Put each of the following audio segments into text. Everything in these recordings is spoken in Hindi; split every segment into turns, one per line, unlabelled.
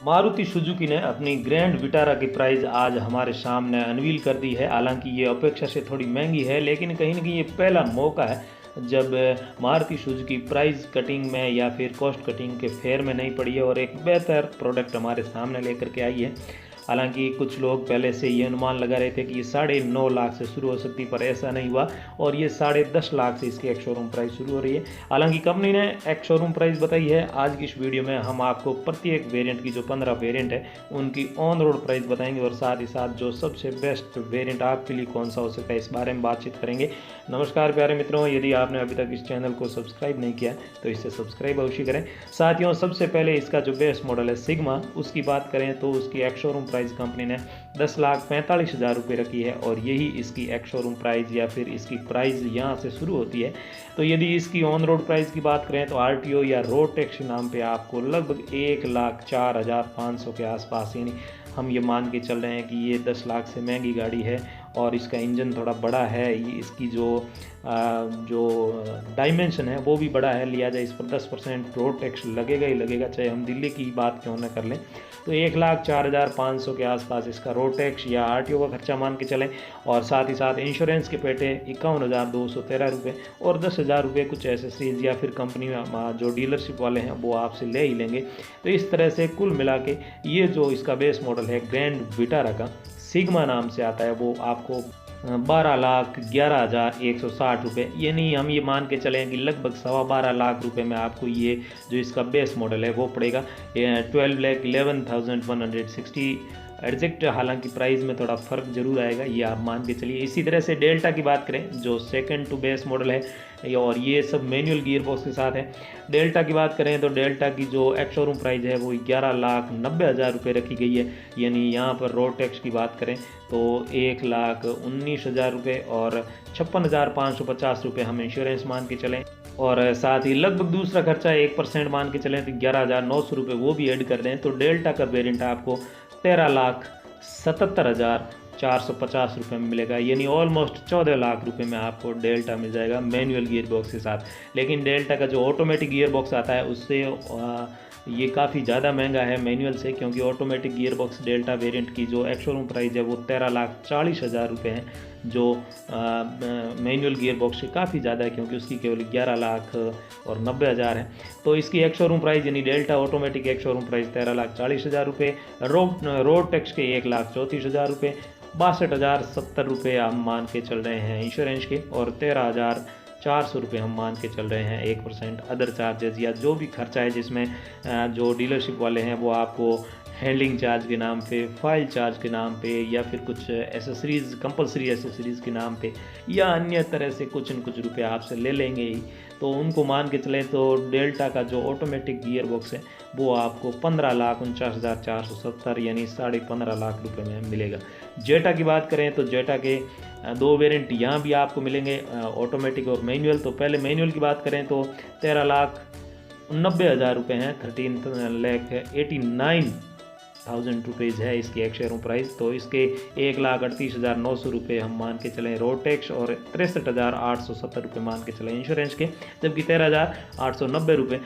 मारुति सुजुकी ने अपनी ग्रैंड विटारा की प्राइस आज हमारे सामने अनवील कर दी है। हालांकि ये अपेक्षा से थोड़ी महंगी है, लेकिन कहीं ना कहीं ये पहला मौका है जब मारुति सुजुकी प्राइस कटिंग में या फिर कॉस्ट कटिंग के फेयर में नहीं पड़ी है और एक बेहतर प्रोडक्ट हमारे सामने लेकर के आई है। हालांकि कुछ लोग पहले से ये अनुमान लगा रहे थे कि ये 9.5 लाख से शुरू हो सकती, पर ऐसा नहीं हुआ और ये 10.5 लाख से इसकी एक्स शोरूम प्राइस शुरू हो रही है। हालांकि कंपनी ने एक्स शोरूम प्राइस बताई है। आज की इस वीडियो में हम आपको प्रत्येक वेरिएंट की जो 15 वेरिएंट है उनकी ऑन रोड प्राइस बताएंगे और साथ ही साथ जो सबसे बेस्ट वेरिएंट आपके लिए कौन सा हो सकता है इस बारे में बातचीत करेंगे। नमस्कार प्यारे मित्रों, यदि आपने अभी तक इस चैनल को सब्सक्राइब नहीं किया तो इसे सब्सक्राइब अवश्य करें। साथियों, सबसे पहले इसका जो बेस्ट मॉडल है सिग्मा, उसकी बात करें तो उसकी एक्स शोरूम प्राइस कंपनी ने 10,45,000 रुपये रखी है और यही इसकी एक्स शोरूम प्राइस या फिर इसकी प्राइस यहाँ से शुरू होती है। तो यदि इसकी ऑन रोड प्राइस की बात करें तो आरटीओ या रोड टैक्स के नाम पे आपको लगभग 1,04,500 के आसपास, यानी हम ये मान के चल रहे हैं कि ये 10 लाख से महंगी गाड़ी है और इसका इंजन थोड़ा बड़ा है। ये इसकी जो डायमेंशन है वो भी बड़ा है, लिया जाए इस पर 10% रोड टैक्स लगेगा ही लगेगा, चाहे हम दिल्ली की बात क्यों ना कर लें। तो 1,04,500 के आसपास इसका रोड टैक्स या आरटीओ का खर्चा मान के चलें और साथ ही साथ इंश्योरेंस के पेटे 51,213 रुपये और 10,000 रुपये कुछ एसेसरीज या फिर कंपनी में जो डीलरशिप वाले हैं वो आपसे ले ही लेंगे। तो इस तरह से कुल मिला के ये जो इसका बेस मॉडल है ग्रैंड विटारा का, सिग्मा नाम से आता है, वो आपको 12,11,160 रुपये, यानी हम ये मान के चलें कि लगभग 12.25 लाख रुपये में आपको ये जो इसका बेस मॉडल है वो पड़ेगा। 12,11,160 एग्जैक्ट, हालांकि प्राइस में थोड़ा फ़र्क जरूर आएगा, ये आप मान के चलिए। इसी तरह से डेल्टा की बात करें जो सेकंड टू बेस मॉडल है और ये सब मैनुअल गियर बॉक्स के साथ है। डेल्टा की बात करें तो डेल्टा की जो एक्स शोरूम प्राइस है वो 11,90,000 रुपये रखी गई है, यानी यहाँ पर रोड टैक्स की बात करें तो 1,19,000 रुपये और 56,550 रुपये हम इंश्योरेंस मान के चलें और साथ ही लगभग दूसरा खर्चा 1% मान के चलें तो 11,900 रुपये वो भी ऐड कर दें तो डेल्टा का वेरिएंट आपको 13,77,450 रुपये में मिलेगा, यानी ऑलमोस्ट 14 लाख रुपए में आपको डेल्टा मिल जाएगा मैनुअल गियर बॉक्स के साथ। लेकिन डेल्टा का जो ऑटोमेटिक गियर बॉक्स आता है उससे ये काफ़ी ज़्यादा महंगा है मैनुअल से, क्योंकि automatic gear box delta variant की जो एक्स शोरूम प्राइस है वो 13,40,000 रुपये है, जो मैनुअल गियर बॉक्स से काफ़ी ज़्यादा है क्योंकि उसकी केवल 11,90,000 है। तो इसकी एक्स शोरूम प्राइस यानी delta automatic ex showroom price 13,40,000 रुपये, रोड टैक्स के 1,34,000 रुपये, 62,070 रुपये हम मान के चल रहे हैं इंश्योरेंस के और 13,400 रुपये हम मान के चल रहे हैं 1% अदर चार्जेस या जो भी खर्चा है जिसमें जो डीलरशिप वाले हैं वो आपको हैंडलिंग चार्ज के नाम पे, फाइल चार्ज के नाम पे या फिर कुछ एसेसरीज, कंपलसरी एसेसरीज़ के नाम पे या अन्य तरह से कुछ न कुछ रुपये आपसे ले लेंगे ही। तो उनको मान के चलें तो डेल्टा का जो ऑटोमेटिक गियर बॉक्स है वो आपको 15,49,470 यानी 15.5 लाख रुपए में मिलेगा। जेटा की बात करें तो जेटा के दो वेरिएंट यहाँ भी आपको मिलेंगे, ऑटोमेटिक और मैनुअल। तो पहले मैनुअल की बात करें तो 13,90,000 रुपये हैं, 13,89,000 रुपीज़ है इसकी एक्स शोरूम प्राइस। तो इसके 1,38,900 रुपये हम मान के चलें रोड टैक्स और 63,870 रुपये मान के चलें इंश्योरेंस के, जबकि 13,890 रुपये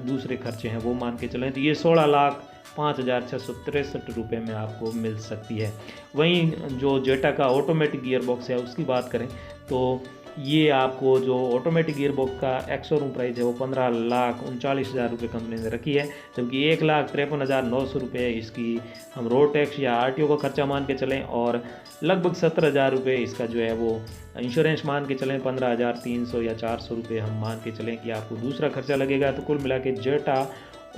दूसरे खर्चे हैं वो मान के चलें तो ये 16,05,663 रुपये में आपको मिल सकती है। वहीं जो जेटा का ऑटोमेटिक गियर बॉक्स है उसकी बात करें तो ये आपको जो ऑटोमेटिक गियर बॉक्स का एक्स शोरूम प्राइस है वो 15,39,000 रुपये कंपनी ने रखी है, जबकि 1,53,900 रुपये इसकी हम रोड टैक्स या आरटीओ का खर्चा मान के चलें और लगभग 17,000 रुपये इसका जो है वो इंश्योरेंस मान के चलें, 15,300 या 400 रुपये हम मान के चलें कि आपको दूसरा खर्चा लगेगा। तो कुल मिला के जेटा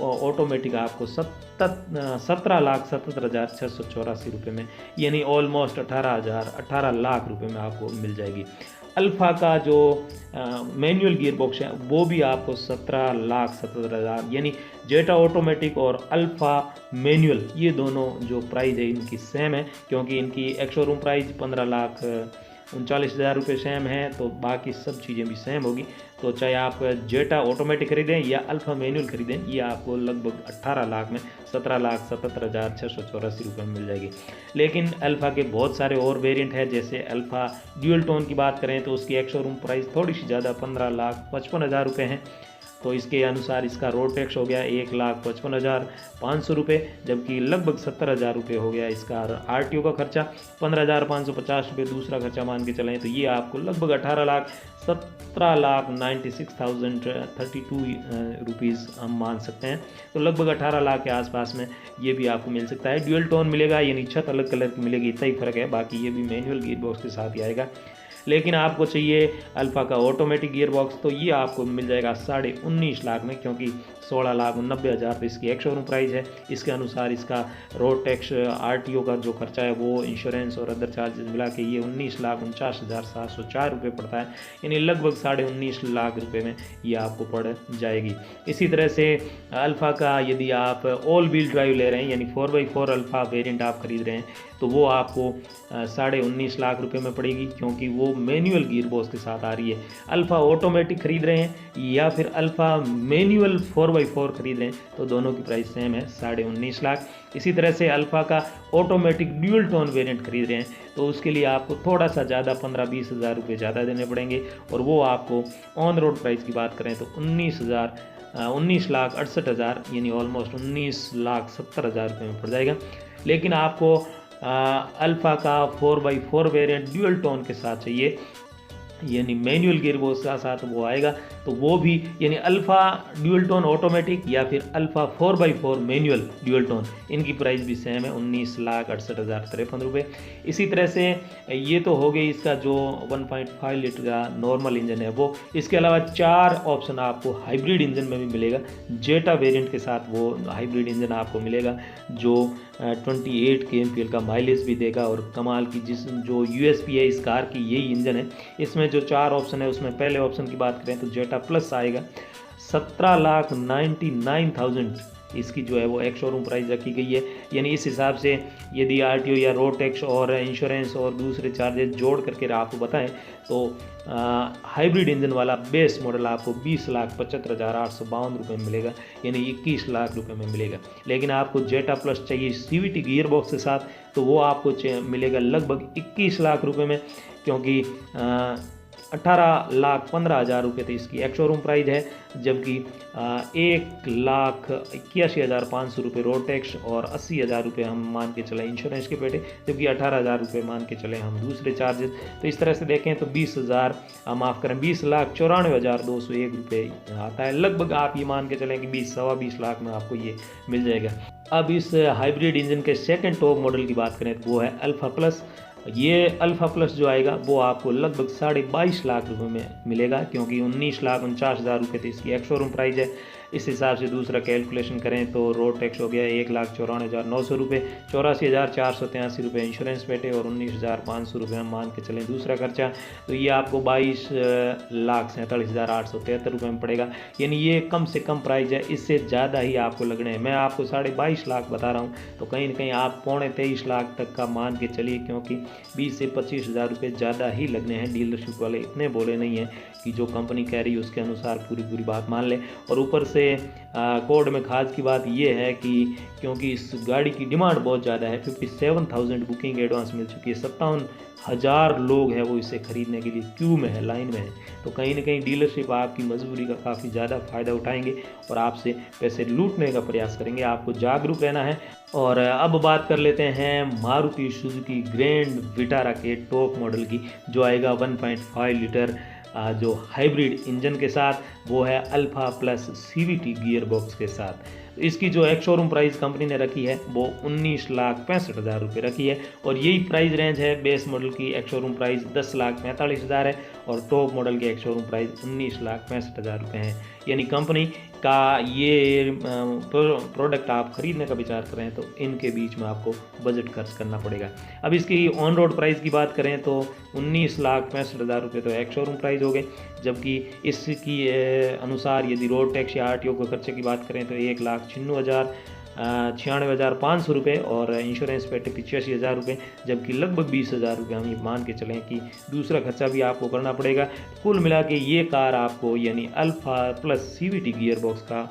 ऑटोमेटिक आपको 17,77,684 रुपये में, यानी ऑलमोस्ट 18 लाख रुपये में आपको मिल जाएगी। अल्फ़ा का जो मैनुअल गियर बॉक्स है वो भी आपको 17,77,000, यानी जेटा ऑटोमेटिक और अल्फ़ा मैनुअल ये दोनों जो प्राइस है इनकी सेम है, क्योंकि इनकी एक्स शोरूम प्राइस 15,39,000 रुपये सेम है, तो बाकी सब चीज़ें भी सेम होगी। तो चाहे आप जेटा ऑटोमेटिक खरीदें या अल्फ़ा मैनुअल खरीदें, ये आपको लगभग 18 लाख में 17,77,684 रुपये में मिल जाएगी। लेकिन अल्फ़ा के बहुत सारे और वेरिएंट हैं, जैसे अल्फ़ा ड्यूल टोन की बात करें तो उसकी एक्स शोरूम प्राइस थोड़ी सी ज़्यादा 15,55,000 रुपये है। तो इसके अनुसार इसका रोड टैक्स हो गया 1,55,500 रुपये, जबकि लगभग 70,000 रुपये हो गया इसका RTO का खर्चा। 15,550 रुपये दूसरा खर्चा मान के चलें तो ये आपको लगभग 18,17,96,032 रुपीज़ हम मान सकते हैं। तो लगभग 18 लाख के आसपास में ये भी आपको मिल सकता है। ड्यूअल टोन मिलेगा, यानी छत अलग कलर की मिलेगी, इतना ही फ़र्क है, बाकी ये भी मैनुअल गियर बॉक्स के साथ ही आएगा। लेकिन आपको चाहिए अल्फ़ा का ऑटोमेटिक गियर बॉक्स, तो ये आपको मिल जाएगा 19.5 लाख में, क्योंकि 16,90,000 तो इसकी एक शोरूम प्राइस है। इसके अनुसार इसका रोड टैक्स RTO का जो खर्चा है वो इंश्योरेंस और अदर चार्जेस मिला के ये 19,49,704 रुपये पड़ता है, यानी लगभग 19.5 लाख रुपये में ये आपको पड़ जाएगी। इसी तरह से अल्फ़ा का यदि आप ऑल व्हील ड्राइव ले रहे हैं, यानी 4x4 अल्फ़ा वेरिएंट आप खरीद रहे हैं, तो वो आपको 19.5 लाख रुपए में पड़ेगी, क्योंकि वो मैनुअल गियर बॉक्स के साथ आ रही है। अल्फ़ा ऑटोमेटिक खरीद रहे हैं या फिर अल्फ़ा मैनुअल 4x4 खरीद रहे हैं, तो दोनों की प्राइस सेम है 19.5 लाख। इसी तरह से अल्फ़ा का ऑटोमेटिक ड्यूअल टोन वेरिएंट खरीद रहे हैं, तो उसके लिए आपको थोड़ा सा ज़्यादा 15-20 हज़ार रुपये ज़्यादा देने पड़ेंगे, और वो आपको ऑन रोड प्राइस की बात करें तो 19,68,000 यानी ऑलमोस्ट 19,70,000 रुपये में पड़ जाएगा। लेकिन आपको अल्फ़ा का 4x4 वेरिएंट ड्यूअल टोन के साथ चाहिए, यानी मैनुअल गियर बॉक्स के साथ वो आएगा, तो वो भी यानी अल्फ़ा ड्यूअल टोन ऑटोमेटिक या फिर alpha 4x4 manual dual tone, इनकी प्राइस भी सेम है 19,68,053 रुपये। इसी तरह से ये तो हो गई इसका जो 1.5 लीटर का नॉर्मल इंजन है वो। इसके अलावा 4 ऑप्शन आपको हाइब्रिड इंजन में भी मिलेगा। जेटा वेरिएंट के साथ वो हाइब्रिड इंजन आपको मिलेगा जो 28 kmpl का माइलेज भी देगा, और कमाल की जो USP है इस कार की यही इंजन है। इसमें जो 4 ऑप्शन है उसमें पहले ऑप्शन की बात करें तो जेटा प्लस आएगा, 17,99,000 इसकी जो है वो एक शोरूम प्राइस रखी गई है। यानी इस हिसाब से यदि RTO या रोड टैक्स और इंश्योरेंस और दूसरे चार्जेस जोड़ करके आपको बताएं तो हाइब्रिड इंजन वाला बेस मॉडल आपको 20,75,852 रुपये में मिलेगा, यानी 21 लाख रुपए में मिलेगा। लेकिन आपको जेटा प्लस चाहिए CVT गियर बॉक्स के साथ, तो वो आपको मिलेगा लगभग 21 लाख रुपए में, क्योंकि 18,15,000 रुपये तो इसकी एक शोरूम प्राइस है, जबकि 1,81,500 रुपये रोड टैक्स और 80,000 रुपये हम मान के चले इंश्योरेंस के पेटे, जबकि 18,000 रुपये मान के चले हम दूसरे चार्जेस। तो इस तरह से देखें तो 20,94,201 रुपये आता है। लगभग आप ये मान के चलें कि 20-20 लाख में आपको ये मिल जाएगा। अब इस हाइब्रिड इंजन के सेकेंड टॉप मॉडल की बात करें तो वो है अल्फ़ा प्लस। ये अल्फ़ा प्लस जो आएगा वो आपको लगभग 22.5 लाख रुपए में मिलेगा, क्योंकि 19,49,000 रुपये तो इसकी एक शोरूम प्राइस है। इस हिसाब से दूसरा कैलकुलेशन करें तो रोड टैक्स हो गया 1,94,900 रुपये, 84,483 रुपये इंश्योरेंस पेटे और 19,500 रुपये हम मान के चलें दूसरा खर्चा, तो ये आपको 22,47,873 रुपये में पड़ेगा। यानी ये कम से कम प्राइस है, इससे ज़्यादा ही आपको लगने हैं। मैं आपको 22.5 लाख बता रहा हूँ, तो कहीं ना कहीं आप 23.5 लाख तक का मान के चलिए, क्योंकि 20 से 25 हज़ार रुपये ज़्यादा ही लगने हैं। डीलरशिप वाले इतने बोले नहीं हैं कि जो कंपनी कह रही है उसके अनुसार पूरी बात मान ले। और ऊपर से कोड में खास की बात ये है कि क्योंकि इस गाड़ी की डिमांड बहुत ज़्यादा है, 57,000 बुकिंग एडवांस मिल चुकी है, 57,000 लोग हैं वो इसे खरीदने के लिए क्यू में है, लाइन में है। तो कहीं ना कहीं डीलरशिप आपकी मजबूरी का काफ़ी ज़्यादा फ़ायदा उठाएंगे और आपसे पैसे लूटने का प्रयास करेंगे। आपको जागरूक रहना है। और अब बात कर लेते हैं मारुति सुजुकी ग्रैंड विटारा के टॉप मॉडल की, जो आएगा 1.5 लीटर जो हाइब्रिड इंजन के साथ, वो है alpha plus CVT gear box के साथ। इसकी जो एक शोरूम प्राइस कंपनी ने रखी है वो 19,65,000 रुपये रखी है, और यही प्राइस रेंज है। बेस मॉडल की एक शोरूम प्राइस 10,45,000 है और टॉप मॉडल की एक शोरूम प्राइस 19,65,000 रुपये है। यानी कंपनी का ये प्रोडक्ट आप खरीदने का विचार करें तो इनके बीच में आपको बजट खर्च करना पड़ेगा। अब इसकी ऑन रोड प्राइस की बात करें तो 19,65,000 रुपये तो एक शोरूम प्राइस हो गए, जबकि इसकी अनुसार यदि रोड टैक्स या RTO के खर्चे की बात करें तो 1,96,500 रुपये और इंश्योरेंस पेटे 85,000 रुपये, जबकि लगभग 20,000 रुपये हम ये मान के चलें कि दूसरा खर्चा भी आपको करना पड़ेगा। कुल मिला के ये कार आपको यानी alpha plus CVT gear box का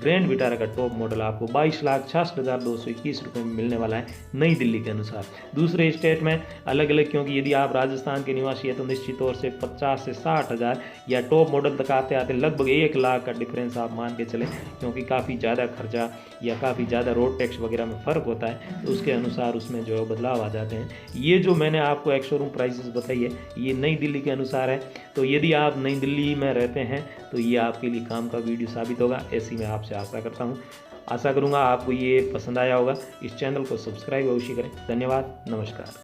ग्रैंड विटारा का टॉप मॉडल आपको 22,66,221 रुपये में मिलने वाला है नई दिल्ली के अनुसार। दूसरे स्टेट में अलग अलग, क्योंकि यदि आप राजस्थान के निवासी है तो निश्चित तौर से 50 से 60 हज़ार या टॉप मॉडल तक आते आते लगभग 1 लाख का डिफरेंस आप मान के चलें, क्योंकि काफ़ी ज़्यादा खर्चा या काफ़ी ज़्यादा रोड टैक्स वगैरह में फ़र्क होता है, तो उसके अनुसार उसमें जो है बदलाव आ जाते हैं। ये जो मैंने आपको एक्स शोरूम प्राइसेस बताई है ये नई दिल्ली के अनुसार है, तो यदि आप नई दिल्ली में रहते हैं तो ये आपके लिए काम का वीडियो साबित होगा, ऐसी मैं आपसे आशा करता हूँ। आशा करूँगा आपको ये पसंद आया होगा। इस चैनल को सब्सक्राइब अवश्य करें। धन्यवाद, नमस्कार।